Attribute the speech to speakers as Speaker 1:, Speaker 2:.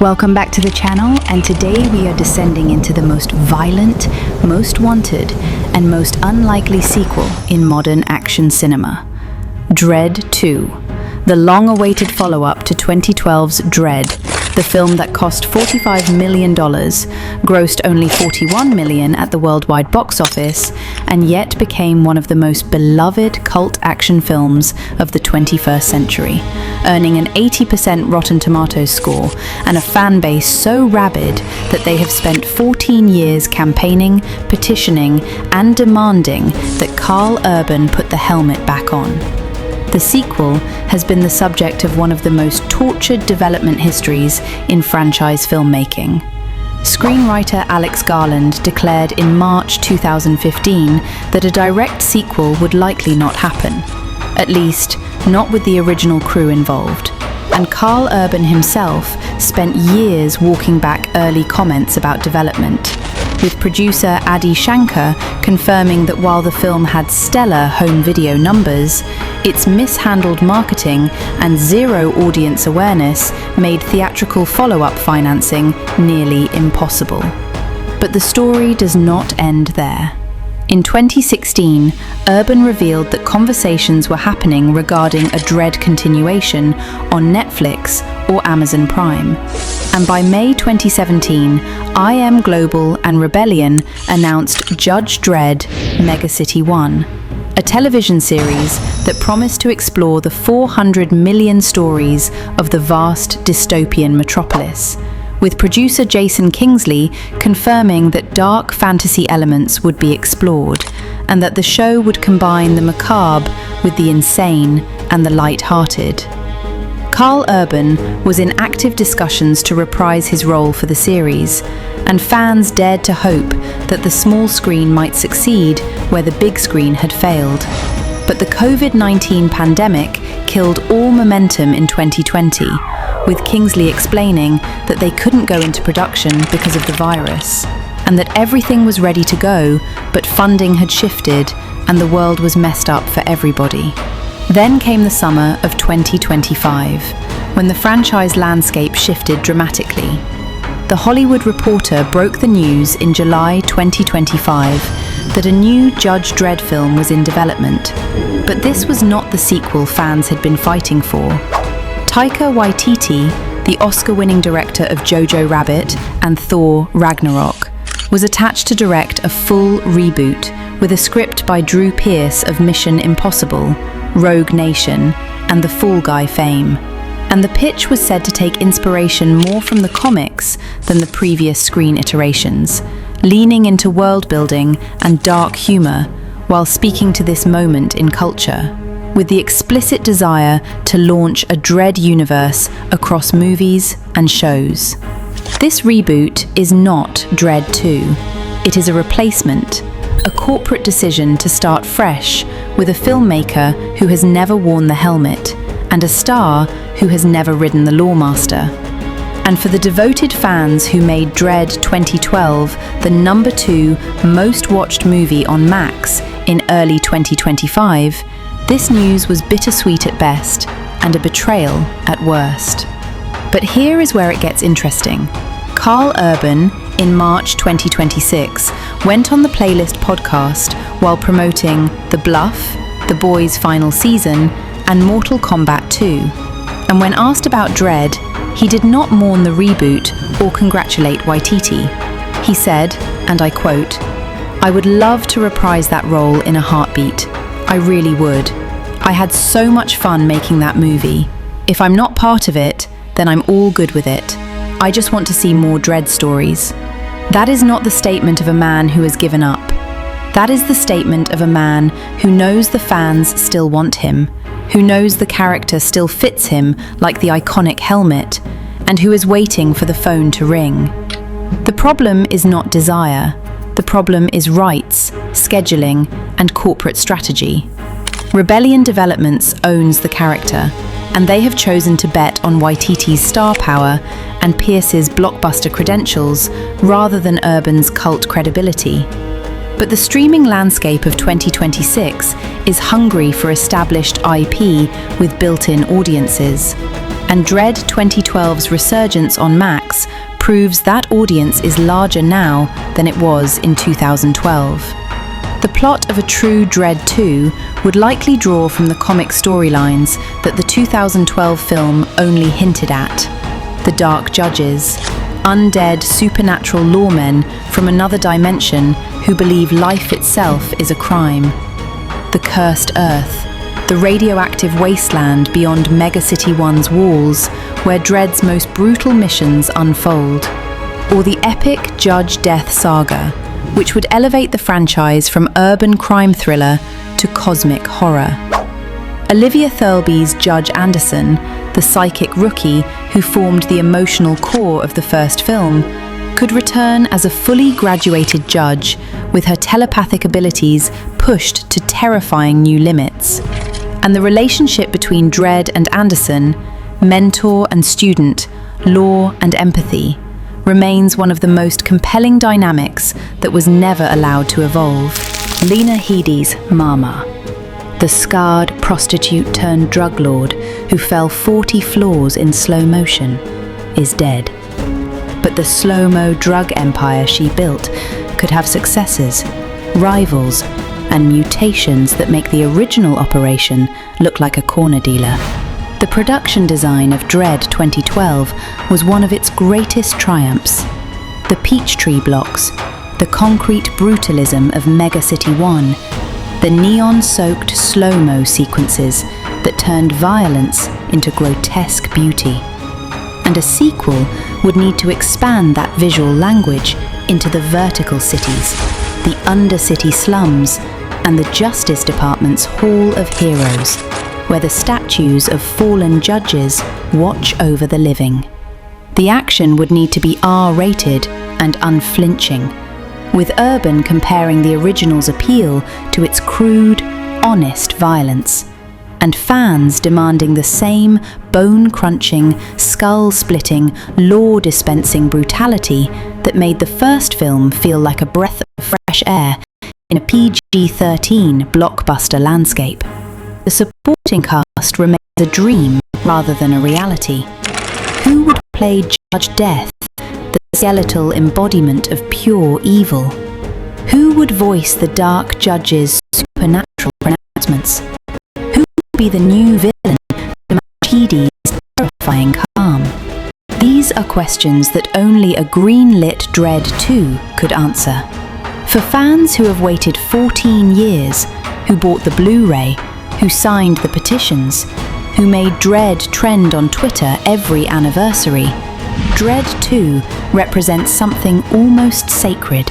Speaker 1: Welcome back to the channel, and today we are descending into the most violent, most wanted, and most unlikely sequel in modern action cinema. Dredd 2, the long-awaited follow-up to 2012's Dredd, the film that cost $45 million, grossed only $41 million at the worldwide box office, and yet became one of the most beloved cult action films of the 21st century, earning an 80% Rotten Tomatoes score and a fan base so rabid that they have spent 14 years campaigning, petitioning, and demanding that Karl Urban put the helmet back on. The sequel has been the subject of one of the most tortured development histories in franchise filmmaking. Screenwriter Alex Garland declared in March 2015 that a direct sequel would likely not happen, at least not with the original crew involved. And Karl Urban himself spent years walking back early comments about development, with producer Adi Shankar confirming that while the film had stellar home video numbers, its mishandled marketing and zero audience awareness made theatrical follow-up financing nearly impossible. But the story does not end there. In 2016, Urban revealed that conversations were happening regarding a Dredd continuation on Netflix or Amazon Prime. And by May 2017, IM Global and Rebellion announced Judge Dredd Mega City 1, a television series that promised to explore the 400 million stories of the vast dystopian metropolis, with producer Jason Kingsley confirming that dark fantasy elements would be explored, and that the show would combine the macabre with the insane and the light-hearted. Karl Urban was in active discussions to reprise his role for the series, and fans dared to hope that the small screen might succeed where the big screen had failed. But the COVID-19 pandemic killed all momentum in 2020, with Kingsley explaining that they couldn't go into production because of the virus, and that everything was ready to go, but funding had shifted and the world was messed up for everybody. Then came the summer of 2025, when the franchise landscape shifted dramatically. The Hollywood Reporter broke the news in July 2025 that a new Judge Dredd film was in development, but this was not the sequel fans had been fighting for. Taika Waititi, the Oscar-winning director of Jojo Rabbit and Thor: Ragnarok, was attached to direct a full reboot with a script by Drew Pearce of Mission Impossible, Rogue Nation, and The Fall Guy fame. And the pitch was said to take inspiration more from the comics than the previous screen iterations, leaning into world-building and dark humor while speaking to this moment in culture, with the explicit desire to launch a Dredd universe across movies and shows. This reboot is not Dredd 2. It is a replacement, a corporate decision to start fresh with a filmmaker who has never worn the helmet and a star who has never ridden the Lawmaster. And for the devoted fans who made Dredd 2012 the #2 most watched movie on Max in early 2025, this news was bittersweet at best and a betrayal at worst. But here is where it gets interesting. Karl Urban, in March 2026, went on the Playlist podcast while promoting The Bluff, The Boys' final season, and Mortal Kombat 2. And when asked about Dredd, he did not mourn the reboot or congratulate Waititi. He said, and I quote, "I would love to reprise that role in a heartbeat. I really would. I had so much fun making that movie. If I'm not part of it, then I'm all good with it. I just want to see more Dredd stories." That is not the statement of a man who has given up. That is the statement of a man who knows the fans still want him, who knows the character still fits him like the iconic helmet, and who is waiting for the phone to ring. The problem is not desire. The problem is rights, scheduling, and corporate strategy. Rebellion Developments owns the character, and they have chosen to bet on Waititi's star power and Pearce's blockbuster credentials rather than Urban's cult credibility. But the streaming landscape of 2026 is hungry for established IP with built-in audiences. and Dredd 2012's resurgence on Max proves that audience is larger now than it was in 2012. The plot of a true Dredd 2 would likely draw from the comic storylines that the 2012 film only hinted at. The Dark Judges, undead supernatural lawmen from another dimension who believe life itself is a crime. The Cursed Earth, the radioactive wasteland beyond Megacity 1's walls, where Dredd's most brutal missions unfold. Or the epic Judge Death saga, which would elevate the franchise from urban crime thriller to cosmic horror. Olivia Thirlby's Judge Anderson, the psychic rookie who formed the emotional core of the first film, could return as a fully graduated judge with her telepathic abilities pushed to terrifying new limits. And the relationship between Dredd and Anderson, mentor and student, law and empathy, remains one of the most compelling dynamics that was never allowed to evolve. Lena Headey's Mama, the scarred prostitute turned drug lord who fell 40 floors in slow motion, is dead. But the Slo-Mo drug empire she built could have successors, rivals, and mutations that make the original operation look like a corner dealer. The production design of Dredd 2012 was one of its greatest triumphs. The Peachtree blocks, the concrete brutalism of Megacity 1, the neon-soaked slow-mo sequences that turned violence into grotesque beauty. And a sequel would need to expand that visual language into the vertical cities, the undercity slums, and the Justice Department's Hall of Heroes, where the statues of fallen judges watch over the living. The action would need to be R-rated and unflinching, with Urban comparing the original's appeal to its crude, honest violence, and fans demanding the same bone-crunching, skull-splitting, law-dispensing brutality that made the first film feel like a breath of fresh air in a PG-13 blockbuster landscape. The supporting cast remains a dream rather than a reality. Who would play Judge Death, the skeletal embodiment of pure evil? Who would voice the Dark Judge's supernatural pronouncements? Who would be the new villain to match Headey's terrifying calm? These are questions that only a greenlit Dredd 2 could answer. For fans who have waited 14 years, who bought the Blu-ray, who signed the petitions, who made Dredd trend on Twitter every anniversary, Dredd 2 represents something almost sacred.